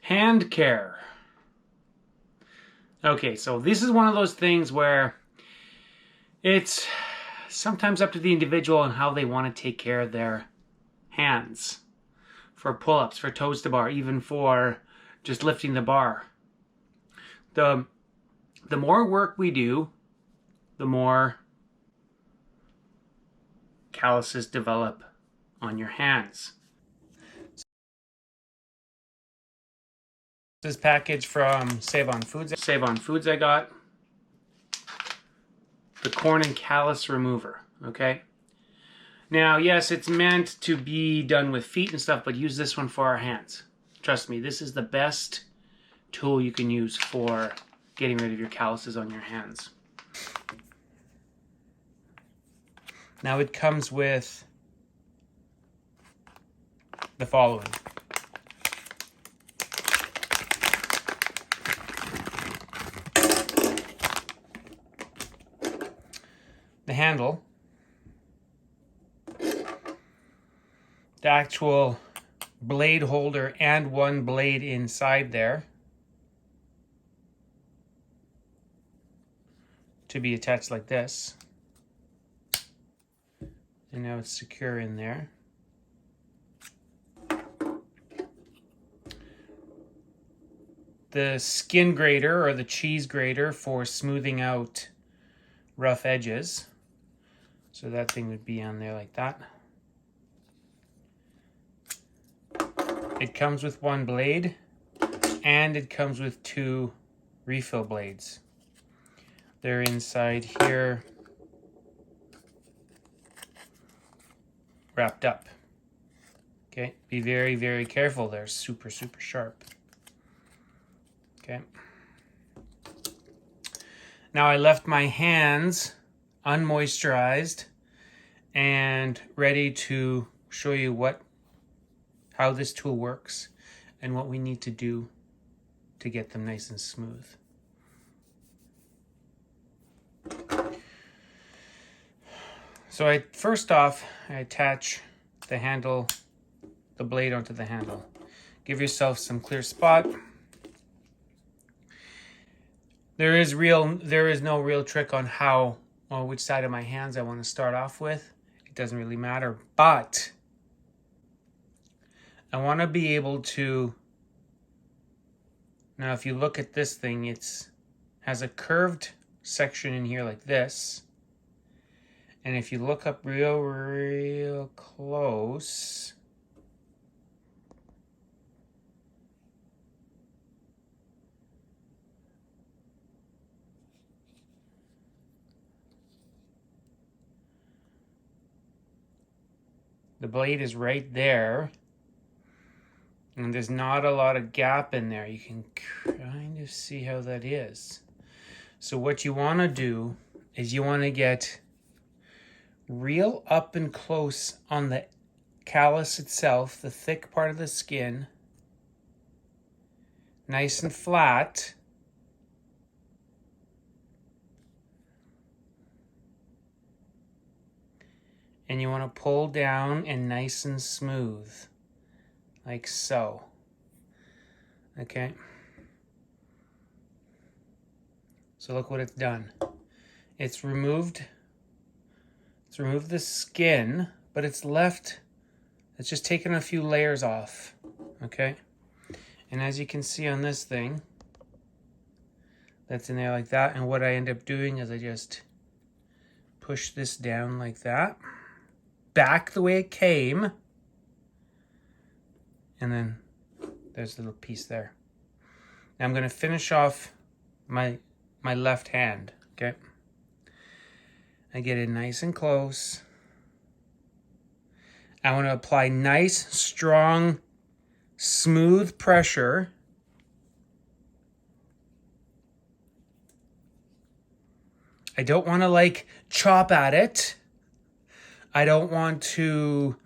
Hand care. Okay, so this is one of those things where it's sometimes up to the individual and how they want to take care of their hands. For pull-ups, for toes to bar, even for just lifting the bar. The more work we do, the more calluses develop on your hands. This package from Save on Foods I got. The corn and callus remover, okay? Now, yes, it's meant to be done with feet and stuff, but use this one for our hands. Trust me, this is the best tool you can use for getting rid of your calluses on your hands. Now it comes with the following. The handle, the actual blade holder and one blade inside there to be attached like this. And now it's secure in there. The skin grater or the cheese grater for smoothing out rough edges. So that thing would be on there like that. It comes with one blade and it comes with two refill blades. They're inside here, wrapped up. Okay, be very, very careful. They're super, super sharp. Okay. Now I left my hands unmoisturized and ready to show you how this tool works and what we need to do to get them nice and smooth. So first off, I attach the handle, the blade onto the handle. Give yourself some clear spot. There is no real trick on which side of my hands I want to start off with. It doesn't really matter, but I want to be able to, now if you look at this thing, it has a curved section in here like this. And if you look up real close, the blade is right there, and there's not a lot of gap in there. You can kind of see how that is. So what you want to do is you want to get real up and close on the callus itself, the thick part of the skin, nice and flat. And you want to pull down and nice and smooth, like so. Okay. So look what it's done. It's removed the skin, but it's just taken a few layers off. Okay. And as you can see on this thing, that's in there like that. And what I end up doing is I just push this down like that. Back the way it came, and then there's a little piece there. Now I'm going to finish off my left hand, okay? I get it nice and close. I want to apply nice, strong, smooth pressure. I don't want to chop at it. I don't want to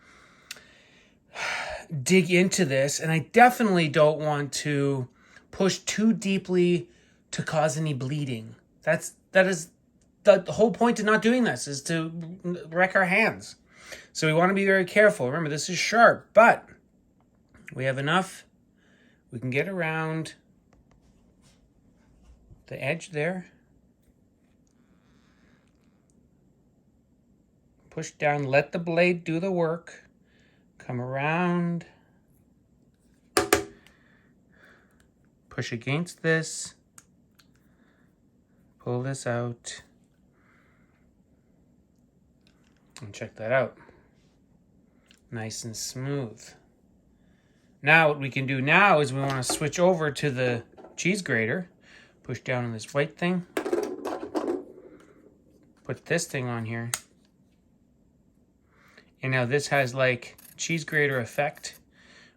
dig into this, and I definitely don't want to push too deeply to cause any bleeding. That is the whole point of not doing this, is to wreck our hands. So we want to be very careful. Remember, this is sharp, but we have enough we can get around the edge there. Push down, let the blade do the work. Come around. Push against this. Pull this out. And check that out. Nice and smooth. Now what we can do now is we want to switch over to the cheese grater. Push down on this white thing. Put this thing on here. And now this has like cheese grater effect,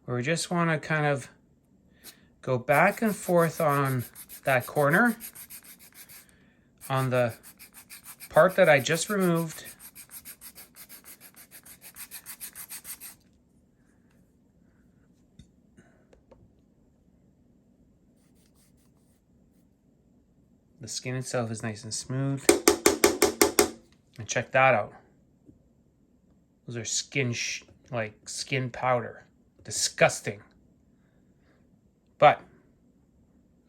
where we just want to kind of go back and forth on that corner, on the part that I just removed. The skin itself is nice and smooth. And check that out. Those are skin powder. Disgusting. But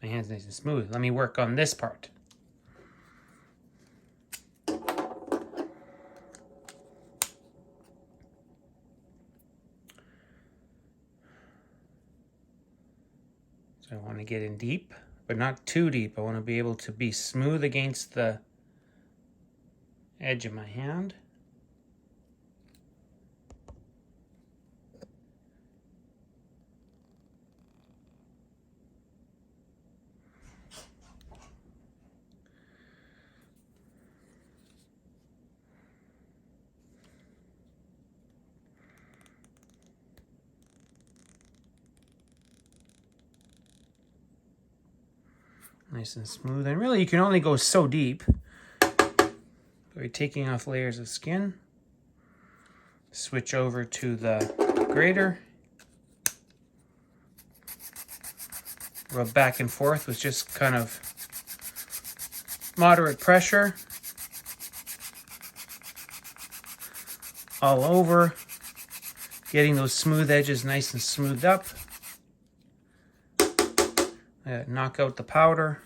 my hand's nice and smooth. Let me work on this part. So I want to get in deep, but not too deep. I want to be able to be smooth against the edge of my hand. Nice and smooth. And really, you can only go so deep. We're taking off layers of skin. Switch over to the grater. Rub back and forth with just kind of moderate pressure. All over. Getting those smooth edges nice and smoothed up. Knock out the powder.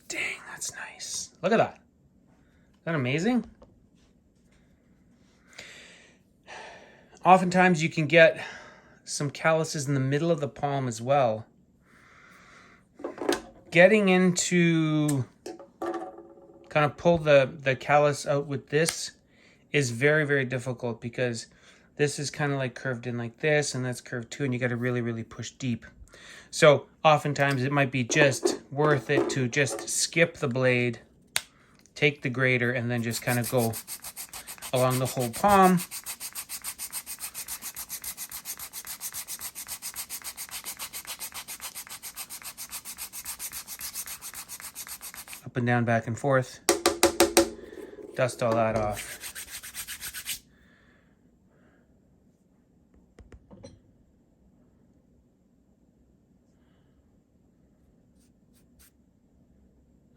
Dang, that's nice. Look at that. Isn't that amazing? Oftentimes you can get some calluses in the middle of the palm as well. Getting into kind of pull the callus out with this is very, very difficult, because this is kind of like curved in like this, and that's curved too, and you got to really, really push deep. So oftentimes it might be just worth it to just skip the blade, take the grater, and then just kind of go along the whole palm. Up and down, back and forth. Dust all that off.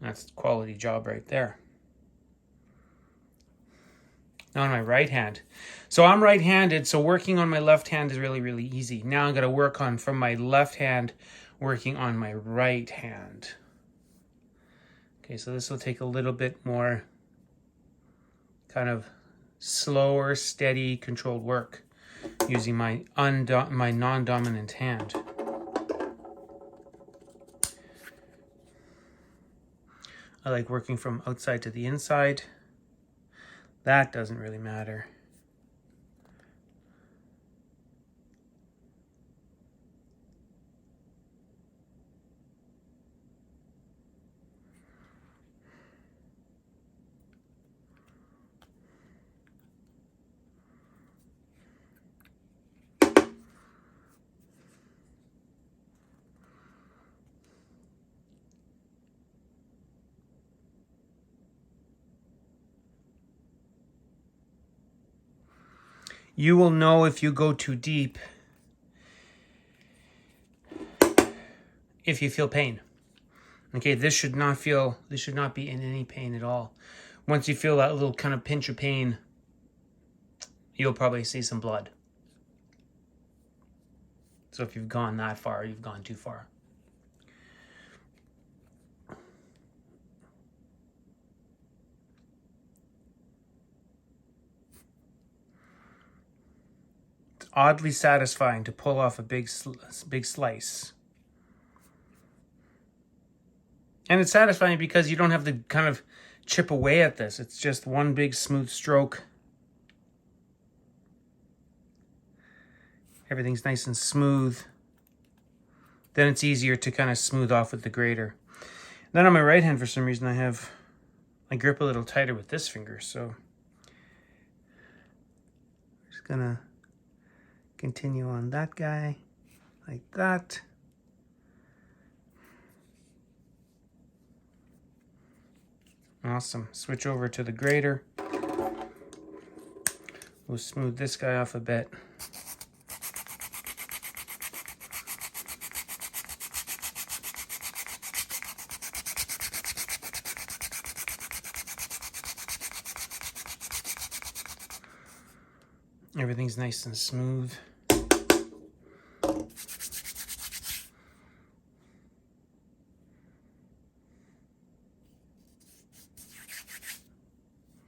That's a quality job right there. Now on my right hand. So I'm right-handed, so working on my left hand is really, really easy. Now I'm going to work on, from my left hand, working on my right hand. Okay, so this will take a little bit more kind of slower, steady, controlled work using my non-dominant hand. I like working from outside to the inside. That doesn't really matter. You will know if you go too deep if you feel pain. Okay, this should not be in any pain at all. Once you feel that little kind of pinch of pain, you'll probably see some blood. So if you've gone that far, you've gone too far. It's oddly satisfying to pull off a big slice. And it's satisfying because you don't have to kind of chip away at this. It's just one big smooth stroke. Everything's nice and smooth. Then it's easier to kind of smooth off with the grater. Then on my right hand, for some reason, I grip a little tighter with this finger. So I'm just gonna continue on that guy like that. Awesome. Switch over to the grater. We'll smooth this guy off a bit. Everything's nice and smooth.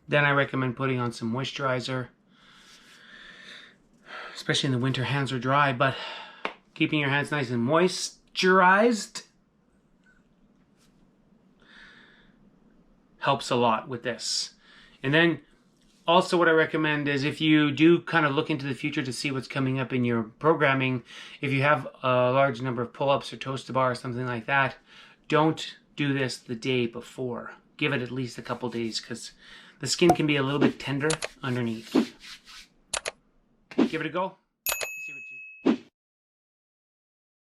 Then I recommend putting on some moisturizer, especially in the winter. Hands are dry, but keeping your hands nice and moisturized helps a lot with this. And then also what I recommend is, if you do kind of look into the future to see what's coming up in your programming, if you have a large number of pull-ups or toes to bar or something like that, don't do this the day before. Give it at least a couple days, because the skin can be a little bit tender underneath. Give it a go.